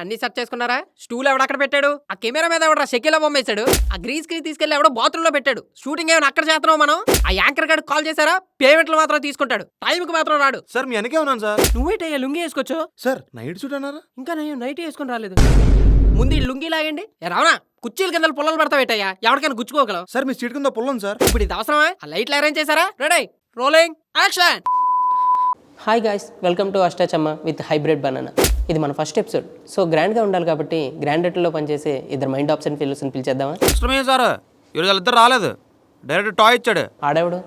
అన్ని సెర్చ్ చేసుకున్నారా? స్టూల్ ఎవడక్కడ పెట్టాడు? ఆ కెమెరా మీద ఎవడ షకీలా బొమ్మేశాడు? ఆ గ్రీన్ స్క్రీన్ తీసుకెళ్లి ఎవడో బాత్రూమ్ లో పెట్టాడు? షూటింగ్ ఏమైనా అక్కడ చేస్తున్నాం మనం? ఆ యాంకర్ గారికి కాల్ చేశారా? పేమెంట్లు మాత్రం తీసుకుంటాడు, టైంకి మాత్రం రాడు. సార్ మీ వెనకే ఉన్నాను సార్. నువ్వేటయ్యా లుంగి వేసుకోవచ్చు సార్ నైట్ సూట్ అన్నారా? ఇంకా నేను నైట్ వేసుకుని రాలేదు. ముందు ఈ లుంగి లాగండి. రావనా కుర్చీల కింద పుల్లలు పడతావేటయ్యా, ఎవరికైనా గుచ్చుకోగలవు. సార్ మీ సీట్ కింద పుల్లం సార్. ఇప్పుడు ఇది అవసరమా? ఆ లైట్లు అరేంజ్ చేశారా? Ready, rolling, action. Hi guys, welcome to Ashtachamma with hybrid banana. ఇది మన ఫస్ట్ ఎపిసోడ్, సో గ్రాండ్గా ఉండాలి కాబట్టి గ్రాండెట్లో పనిచేసే ఇద్దరు మైండ్ ఆప్షన్ ఫెలోస్ని పిలిచేద్దామా? ఇష్టమే సార్, ఈరోజు వాళ్ళిద్దరు రాలేదు, డైరెక్ట్ టాయ్ ఇచ్చాడు. ఆడేవాడు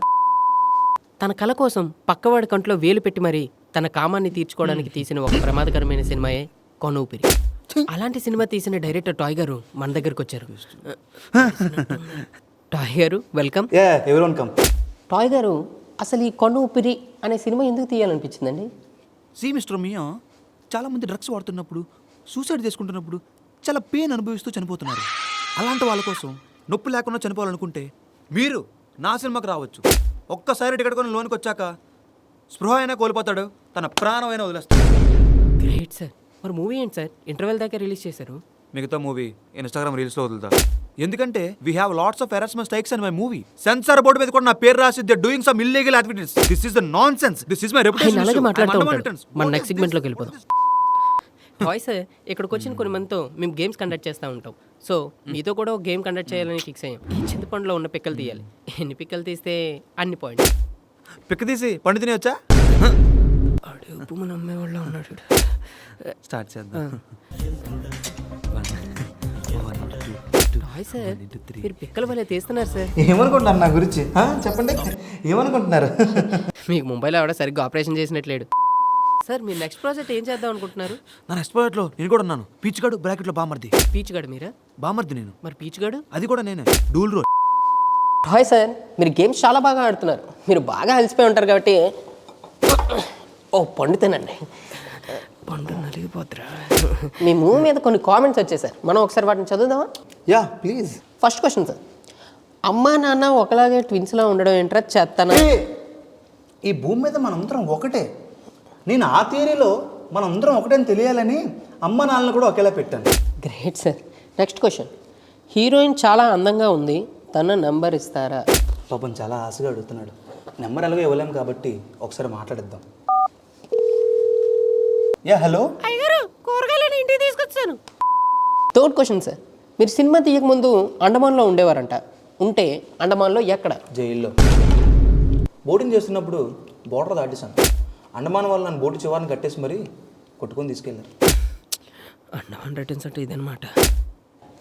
తన కళ కోసం పక్కవాడి కంట్లో వేలు పెట్టి మరీ తన కామాన్ని తీర్చుకోవడానికి తీసిన ఒక ప్రమాదకరమైన సినిమాయే కొన ఊపిరి. అలాంటి సినిమా తీసిన డైరెక్టర్ టాయ్ గారు మన దగ్గరకు వచ్చారు. టాయ్ గారు వెల్కమ్. టాయ్ గారు, అసలు ఈ కొన ఊపిరి అనే సినిమా ఎందుకు తీయాలనిపించిందండి? సి మిస్టర్ మియా, చాలామంది డ్రగ్స్ వాడుతున్నప్పుడు, సూసైడ్ చేసుకుంటున్నప్పుడు చాలా పెయిన్ అనుభవిస్తూ చనిపోతున్నారు. అలాంటి వాళ్ళ కోసం నొప్పి లేకుండా చనిపోవాలనుకుంటే మీరు నా సినిమాకి రావచ్చు. ఒక్కసారి టికెట్ కొని లోనికి వచ్చాక స్పృహ అయినా కోల్పోతాడు, తన ప్రాణం అయినా వదిలేస్తాడు. Great sir. మరి మూవీ ఏంటి సార్, ఇంటర్వెల్ దాకా రిలీజ్ చేశారు? మిగతా మూవీ ఇన్స్టాగ్రామ్ రీల్స్లో వదులుతా. ఎందుకంటే we have lots of errors mistakes in my movie. Censor board మీద కూడా నా పేరు రాసి they doing some illegal activities. This is the nonsense. This is my reputation. అలాగే మాట్లాడుతూ ఉంటాడు. మన నెక్స్ట్ సెగ్మెంట్లోకి వెళ్ళిపోదాం. టాయ్ సార్, ఇక్కడికి వచ్చిన కొన్ని మందితో మేము గేమ్స్ కండక్ట్ చేస్తూ ఉంటాం. సో మీతో కూడా ఒక గేమ్ కండక్ట్ చేయాలని ఫిక్స్ అయ్యాం. ఈ చింతపండులో ఉన్న పిక్కలు తీయాలి. ఎన్ని పిక్కలు తీస్తే అన్ని పాయింట్స్. పిక్క తీసి పండు తినేవచ్చా? ఉప్పు మన అమ్మేవాళ్ళ ఉన్నాడు. స్టార్ట్ చేద్దాం. టాయ్ సార్, మీరు పిక్కల వల్ల తీస్తున్నారు సార్. ఏమనుకుంటున్నారు నా గురించి? చెప్పండి, ఏమనుకుంటున్నారు? మీకు ముంబైలో ఎవడో సరిగ్గా ఆపరేషన్ చేసినట్లేడు సార్. మీరు నెక్స్ట్ ప్రాజెక్ట్ ఏం చేద్దాం అనుకుంటున్నారు? నా నెక్స్ట్ ప్రాజెక్ట్లో నేను కూడా ఉన్నాను. పీచ్గాడు బ్రాకెట్లో బామర్ది. పీచ్గాడు మీరా? బామర్ది నేను. మరి పీచ్గాడు? అది కూడా నేనే. Dual role. టాయ్ సార్, మీరు గేమ్స్ చాలా బాగా ఆడుతున్నారు. మీరు బాగా అలసిపోయి ఉంటారు కాబట్టి ఓ పండు తినండి. పండు నలిగిపోతురా. మీ మూవీ మీద కొన్ని కామెంట్స్ వచ్చాయి సార్, మనం ఒకసారి వాటిని చదువుదామా? Yeah please. First question sir, అమ్మా నాన్న ఒకలాగే ట్విన్స్లా ఉండడం ఏంట్రా చెత్తనా? ఈ భూమి మీద మనందరం ఒకటే. నేను ఆ థియరీలో మనందరం ఒకటని తెలియాలని అమ్మ నాన్నలు కూడా ఒకేలా పెట్టాను. Great sir. Next question, heroine చాలా అందంగా ఉంది, తన నంబర్ ఇస్తారా? పాపం చాలా ఆశగా అడుగుతున్నాడు. నెంబర్ ఎలాగో ఇవ్వలేము కాబట్టి ఒకసారి మాట్లాడిద్దాం. Yeah hello. అయ్యారు, కూరగాయలు ఇంటికి తీసుకొచ్చాను. థర్డ్ క్వశ్చన్ సార్, మీరు సినిమా తీయక ముందు అండమాన్లో ఉండేవారంట. ఉంటే అండమాన్లో ఎక్కడ? జైల్లో. బోటింగ్ చేస్తున్నప్పుడు బోర్డర్ దాటేశాను. అండమాన్ వాళ్ళు నన్ను బోటు చివరిని కట్టేసి మరీ కొట్టుకొని తీసుకెళ్ళారు. అండమాన్ రిటర్న్స్ అంటే ఇదనమాట.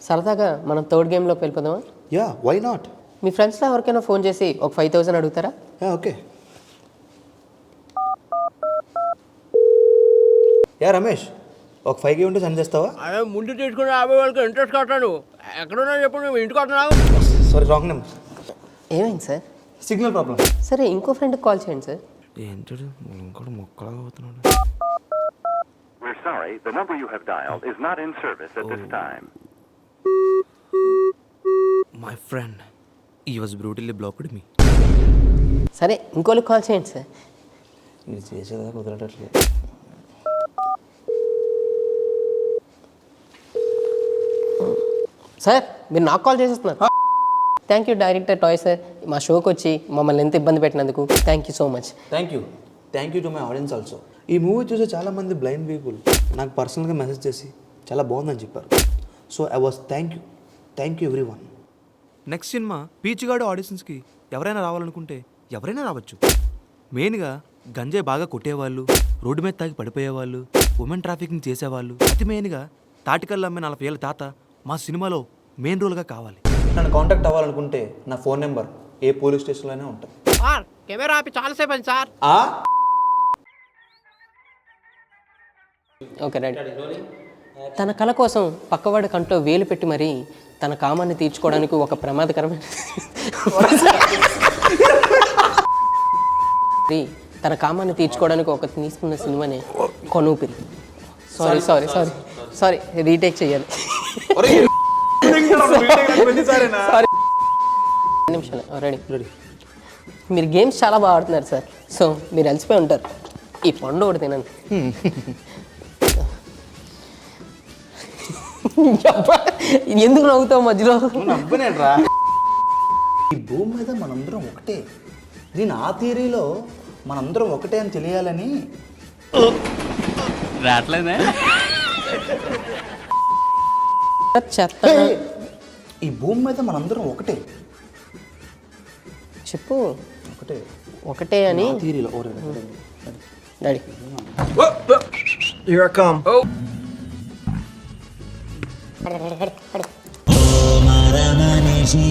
సరదాగా మనం థర్డ్ గేమ్లోకి వెళ్ళిపోదామా? Yeah why not. మీ ఫ్రెండ్స్లో ఎవరికైనా ఫోన్ చేసి ఒక 5,000 అడుగుతారా? Yeah okay. యా రమేష్, ఒక 5K ఉంటే సెండ్ చేస్తావా? అదే ముందు తీసుకుని 50 వాళ్ళకి ఇంట్రెస్ట్ కట్టాను. ఎక్కడున్నా చెప్పండి, మేము ఇంటికి వస్తున్నావు. Sorry wrong number. ఏమైంది సార్? Signal problem. సరే ఇంకో ఫ్రెండ్కి కాల్ చేయండి సార్. ఏంటడు ఇంకోటి మొక్కలాగా అవుతున్నాడు. We're sorry, the number you have dialed is not in service at this time. My friend, ఈ వాజ్ బ్రూటల్లీ బ్లాక్డ్ మీ. సరే ఇంకోళ్ళకి కాల్ చేయండి సార్. ఇది చేసేదా కుదరట్లేదు. సార్ మీరు నాకు కాల్ చేసేస్తున్నారు. Thank you director toy sir, మా షోకి వచ్చి మమ్మల్ని ఎంత ఇబ్బంది పెట్టినందుకు thank you so much. Thank you to my audience also. ఈ మూవీ చూసే చాలామంది బ్లైండ్ పీపుల్ నాకు పర్సనల్గా మెసేజ్ చేసి చాలా బాగుందని చెప్పారు. So I was thank you everyone. Next cinema పీచ్గాడు ఆడిషన్స్కి ఎవరైనా రావాలనుకుంటే ఎవరైనా రావచ్చు. మెయిన్గా గంజాయి బాగా కొట్టేవాళ్ళు, రోడ్డు మీద తాగి పడిపోయేవాళ్ళు, ఉమెన్ ట్రాఫికింగ్ చేసేవాళ్ళు, అతి మెయిన్గా తాటికల్లు అమ్మే 40 ఏళ్ళ తాత మా సినిమాలో మెయిన్ రోల్గా కావాలి. నన్ను కాంటాక్ట్ అవ్వాలనుకుంటే నా ఫోన్ నెంబర్ ఏ పోలీస్ స్టేషన్లోనే ఉంటుంది. కెమెరా ఆపి చాలాసేపు అండి సార్. Okay right. తన కళ కోసం పక్కవాడి కంట్లో వేలు పెట్టి మరీ తన కామాన్ని తీర్చుకోవడానికి ఒక ప్రమాదకరమైన తన కామాన్ని తీర్చుకోవడానికి ఒక తీసుకున్న సినిమానే కొన ఊపిరి. సారీ రీటేక్ చేయాలి. నిమిషాలు రెడీ. మీరు గేమ్స్ చాలా బాగా ఆడుతున్నారు సార్. సో మీరు అలసిపోయి ఉంటారు. ఈ పండు ఒకటి తినండి. అబ్బా, ఎందుకు నవ్వుతావు మధ్యలో? నవ్వనేట్రా. ఈ భూమి మీద మనందరం ఒకటే. దీని ఆ థియరీలో మనందరం ఒకటే అని తెలియాలని రావట్లేదే. చెత్త. ఈ భూమి మీద మనందరం ఒకటే. చెప్పు. ఒకటే ఒకటే అని ఆ థియరీలో. డాడీ. Here I come. మరమనిషి